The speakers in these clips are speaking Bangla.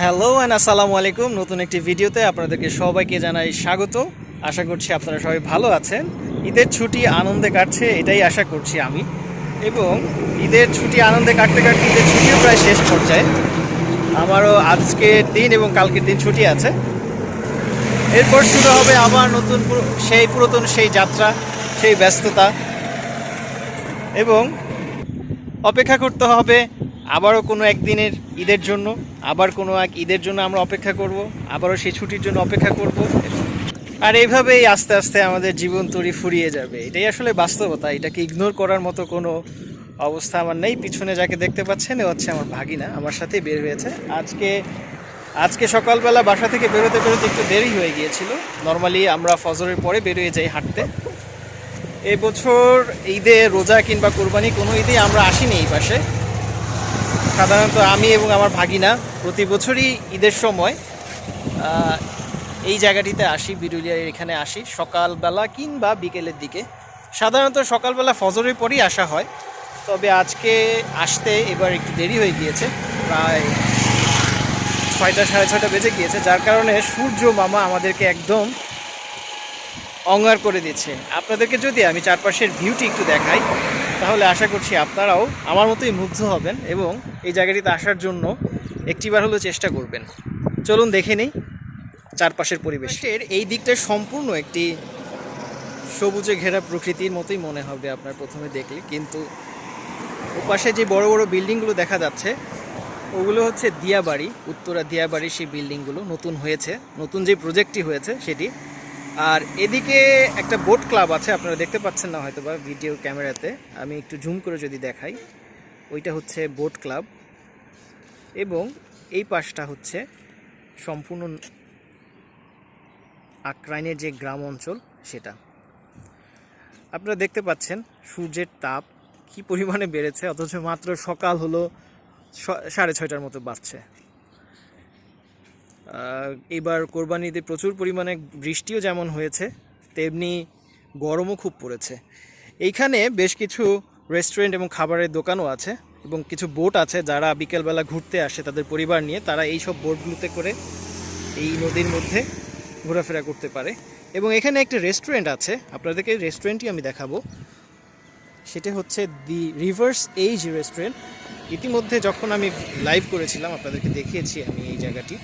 হ্যালো অ্যান্ড আসসালামু আলাইকুম। নতুন একটি ভিডিওতে আপনাদেরকে সবাইকে জানাই স্বাগত। আশা করছি আপনারা সবাই ভালো আছেন। ঈদের ছুটি আনন্দে কাটছে, এটাই আশা করছি আমি। এবং ঈদের ছুটি আনন্দে কাটতে কাটতে ঈদের ছুটিও প্রায় শেষ পর্যায়ে। আমারও আজকের দিন এবং কালকের দিন ছুটি আছে। এরপর শুরু হবে আবার নতুন সেই পুরাতন সেই যাত্রা, সেই ব্যস্ততা, এবং অপেক্ষা করতে হবে আবারও কোনো একদিনের ঈদের জন্য। আবার কোনো এক ঈদের জন্য আমরা অপেক্ষা করব, আবারও সেই ছুটির জন্য অপেক্ষা করব। আর এইভাবেই আস্তে আস্তে আমাদের জীবন তরি ফুরিয়ে যাবে। এটাই আসলে বাস্তবতা, এটাকে ইগনোর করার মতো কোনো অবস্থা আমার নেই। পিছনে যাকে দেখতে পাচ্ছেন এ হচ্ছে আমার ভাগিনা, আমার সাথেই বের হয়েছে। আজকে সকালবেলা বাসা থেকে বেরোতে একটু দেরি হয়ে গিয়েছিল। নর্মালি আমরা ফজরের পরে বেরিয়ে যাই হাঁটতে। এই বছর ঈদে, রোজা কিংবা কোরবানি কোনো ঈদেই আমরা আসিনি এই পাশে। সাধারণত আমি এবং আমার ভাগিনা প্রতি বছরই ঈদের সময় এই জায়গাটিতে আসি, বিরুলিয়ার এখানে আসি সকালবেলা কিংবা বিকেলের দিকে। সাধারণত সকালবেলা ফজরের পরই আসা হয়, তবে আজকে আসতে এবার একটু দেরি হয়ে গিয়েছে, প্রায় 6টা সাড়ে 6টা বেজে গিয়েছে, যার কারণে সূর্য মামা আমাদেরকে একদম অঙ্গার করে দিচ্ছে। আপনাদেরকে যদি আমি চারপাশের ভিউটি একটু দেখাই, তাহলে আশা করছি আপনারাও আমার মতোই মুগ্ধ হবেন এবং এই জায়গাটিতে আসার জন্য একটিবার হলেও চেষ্টা করবেন। চলুন দেখে নিই চারপাশের পরিবেশের এই দিকটা সম্পূর্ণ একটি সবুজে ঘেরা প্রকৃতির মতোই মনে হবে আপনার প্রথমে দেখলে, কিন্তু ওপাশে যে বড় বড় বিল্ডিংগুলো দেখা যাচ্ছে ওগুলো হচ্ছে দিয়াবাড়ি, উত্তরা দিয়াবাড়ি। সেই বিল্ডিংগুলো নতুন হয়েছে, নতুন যে প্রজেক্টটি হয়েছে সেটি। আর এদিকে একটা বোট ক্লাব আছে, আপনারা দেখতে পাচ্ছেন না হয়তো বা ভিডিও ক্যামেরাতে, আমি একটু জুম করে যদি দেখাই, ওইটা হচ্ছে বোট ক্লাব। এবং এই পাশটা হচ্ছে সম্পূর্ণ আক্রাইনের যে গ্রাম অঞ্চল সেটা। আপনারা দেখতে পাচ্ছেন সূর্যের তাপ কি পরিমাণে বেড়েছে, অথচ মাত্র সকাল হলো 6:30টার মতো বাজছে। এবার কোরবানিতে প্রচুর পরিমাণে বৃষ্টিও যেমন হয়েছে, তেমনি গরমও খুব পড়েছে। এইখানে বেশ কিছু রেস্টুরেন্ট এবং খাবারের দোকানও আছে এবং কিছু বোট আছে, যারা বিকেলবেলা ঘুরতে আসে তাদের পরিবার নিয়ে, তারা এই সব বোটগুলোতে করে এই নদীর মধ্যে ঘোরাফেরা করতে পারে। এবং এখানে একটা রেস্টুরেন্ট আছে, আপনাদেরকে রেস্টুরেন্টটি আমি দেখাবো। সেটা হচ্ছে দি রিভার্স এজ রেস্টুরেন্ট। ইতিমধ্যে যখন আমি লাইভ করেছিলাম আপনাদেরকে দেখিয়েছি আমি এই জায়গাটি।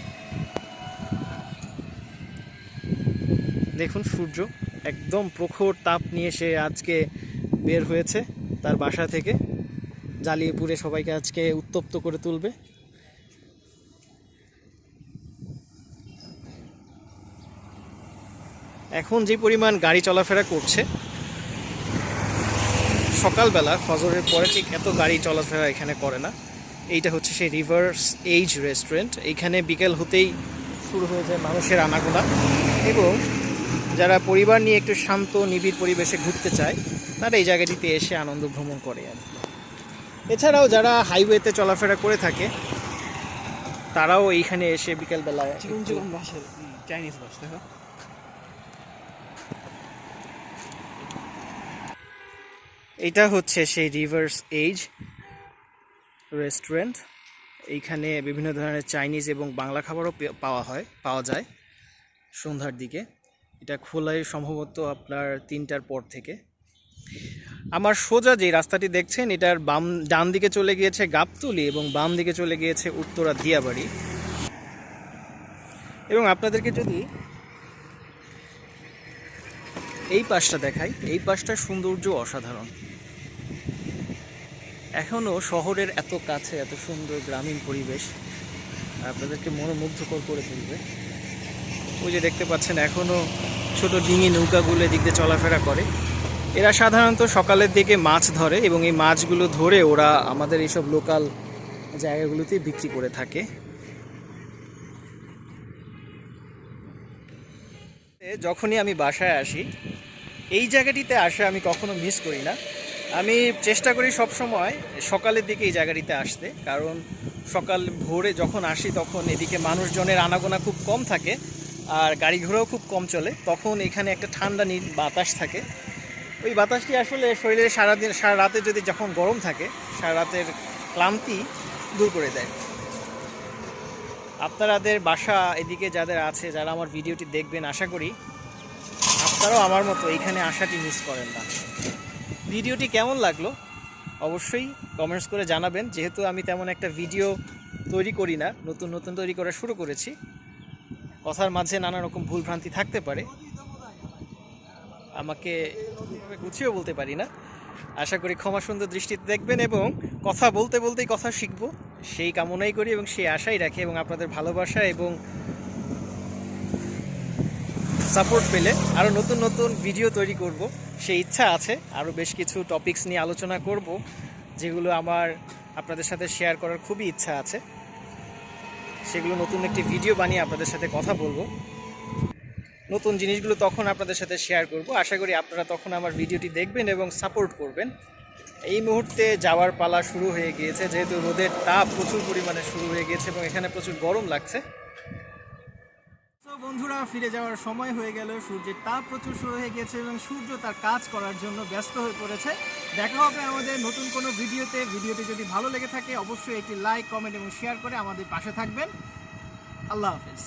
দেখুন সূর্য একদম প্রখর তাপ নিয়ে সে আজকে বের হয়েছে তার বাসা থেকে, জ্বালিয়ে পুড়ে সবাইকে আজকে উত্তপ্ত করে তুলবে। এখন যে পরিমাণ গাড়ি চলাফেরা করছে, সকালবেলা ফজরের পরে ঠিক এত গাড়ি চলাফেরা এখানে করে না। এইটা হচ্ছে সেই রিভার্স এজ রেস্টুরেন্ট। এইখানে বিকেল হতেই শুরু হয়ে যায় মানুষের আনাগোনা, এবং যারা পরিবার নিয়ে একটু শান্ত নিবিড় পরিবেশে ঘুরতে চায় তারা এই জায়গাটিতে এসে আনন্দ ভ্রমণ করে। আর এছাড়াও যারা হাইওয়েতে চলাফেরা করে থাকে তারাও এইখানে এসে বিকেলবেলায় চাইনিজ বসতে হয়। এটা হচ্ছে সেই রিভার্স এজ রেস্টুরেন্ট। এইখানে বিভিন্ন ধরনের চাইনিজ এবং বাংলা খাবারও পাওয়া যায় সন্ধ্যার দিকে। এটা খোলায় সম্ভবত আপনার 3টার পর থেকে। আমার সোজা যে রাস্তাটি দেখছেন এটার ডান দিকে চলে গিয়েছে গাবতলী এবং বাম দিকে চলে গিয়েছে উত্তরা দিয়াবাড়ি। এবং আপনাদেরকে যদি এই পাশটা দেখাই, এই পাশটার সৌন্দর্য অসাধারণ। এখনও শহরের এত কাছে এত সুন্দর গ্রামীণ পরিবেশ আপনাদেরকে মনোমুগ্ধকর করে তুলবে। ওই যে দেখতে পাচ্ছেন এখনও ছোট ডিঙি নৌকাগুলো এদিক দিয়ে চলাফেরা করে। এরা সাধারণত সকালের দিকে মাছ ধরে এবং এই মাছগুলো ধরে ওরা আমাদের এইসব লোকাল জায়গাগুলোতে বিক্রি করে থাকে। যখনই আমি বাসায় আসি এই জায়গাটিতে আসে আমি কখনো মিস করি না। আমি চেষ্টা করি সব সময় সকালের দিকে এই জায়গাটিতে আসতে, কারণ সকাল ভোরে যখন আসি তখন এদিকে মানুষজনের আনাগোনা খুব কম থাকে আর গাড়ি ঘোড়াও খুব কম চলে। তখন এখানে একটা ঠান্ডা বাতাস থাকে, ওই বাতাসটি আসলে শরীরে সারা রাতে যদি যখন গরম থাকে সারা রাতের ক্লান্তি দূর করে দেয়। আপনাদের বাসা এদিকে যাদের আছে, যারা আমার ভিডিওটি দেখবেন, আশা করি আপনারাও আমার মতো এইখানে আসাটি মিস করেন না। ভিডিওটি কেমন লাগলো অবশ্যই কমেন্টস করে জানাবেন। যেহেতু আমি তেমন একটা ভিডিও তৈরি করি না, নতুন নতুন তৈরি করা শুরু করেছি, কথার মাঝে নানা রকম ভুলভ্রান্তি থাকতে পারে, আমাকে গুছিয়েও বলতে পারি না। আশা করি ক্ষমা সুন্দর দৃষ্টিতে দেখবেন এবং কথা বলতে বলতেই কথা শিখবো সেই কামনাই করি এবং সেই আশাই রাখি, এবং আপনাদের ভালোবাসা এবং সাপোর্ট পেলে আরও নতুন নতুন ভিডিও তৈরি করব সেই ইচ্ছা আছে। আরও বেশ কিছু টপিকস নিয়ে আলোচনা করব যেগুলো আমার আপনাদের সাথে শেয়ার করার খুবই ইচ্ছা আছে। সেগুলো নতুন একটি ভিডিও বানিয়ে আপনাদের সাথে কথা বলবো, নতুন জিনিসগুলো তখন আপনাদের সাথে শেয়ার করব। আশা করি আপনারা তখন আমার ভিডিওটি দেখবেন এবং সাপোর্ট করবেন। এই মুহূর্তে যাওয়ার পালা শুরু হয়ে গিয়েছে, যেহেতু রোদের তাপ প্রচুর পরিমাণে শুরু হয়ে গিয়েছে এবং এখানে প্রচুর গরম লাগছে। তো বন্ধুরা, ফিরে যাওয়ার সময় হয়ে গেল। সূর্যের তাপ প্রচুর শুরু হয়ে গিয়েছে এবং সূর্য তার কাজ করার জন্য ব্যস্ত হয়ে পড়েছে। দেখা হবে আমাদের নতুন কোনো ভিডিওতে। ভিডিওটি যদি ভালো লেগে থাকে অবশ্যই একটি লাইক, কমেন্ট এবং শেয়ার করে আমাদের পাশে থাকবেন। আল্লাহ হাফেজ।